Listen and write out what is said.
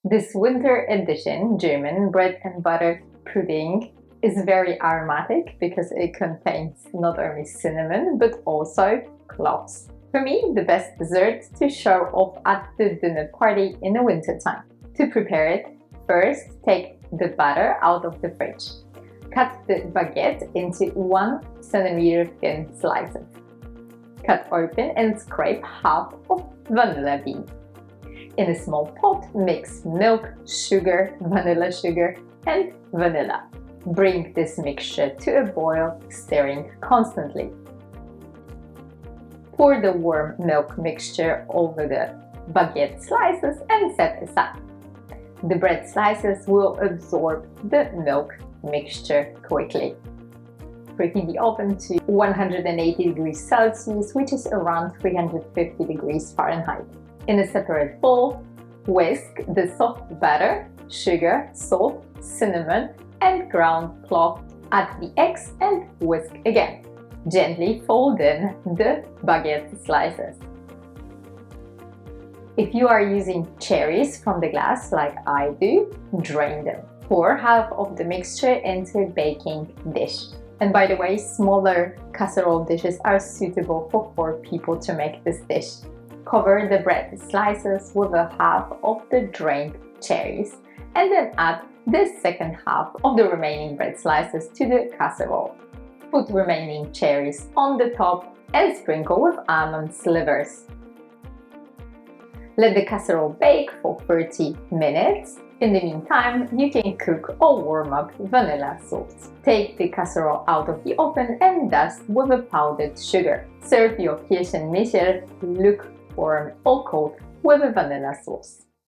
This winter edition German bread and butter pudding is very aromatic because it contains not only cinnamon but also cloves. For me, the best dessert to show off at the dinner party in the winter time. To prepare it, first take the butter out of the fridge. Cut the baguette into 1 centimeter thin slices. Cut open and scrape half of vanilla bean. In a small pot, mix milk, sugar, vanilla sugar, and vanilla. Bring this mixture to a boil, stirring constantly. Pour the warm milk mixture over the baguette slices and set aside. The bread slices will absorb the milk mixture quickly. Preheat the oven to 180 degrees Celsius, which is around 350 degrees Fahrenheit. In a separate bowl, whisk the soft batter, sugar, salt, cinnamon, and ground clove. Add the eggs and whisk again. Gently fold in the baguette slices. If you are using cherries from the glass like I do, drain them. Pour half of the mixture into a baking dish. And by the way, smaller casserole dishes are suitable for 4 people to make this dish. Cover the bread slices with a half of the drained cherries and then add the second half of the remaining bread slices to the casserole. Put remaining cherries on the top and sprinkle with almond slivers. Let the casserole bake for 30 minutes. In the meantime, you can cook or warm up vanilla sauce. Take the casserole out of the oven and dust with a powdered sugar. Serve your Kirschenmichel lukewarm or cold with a vanilla sauce.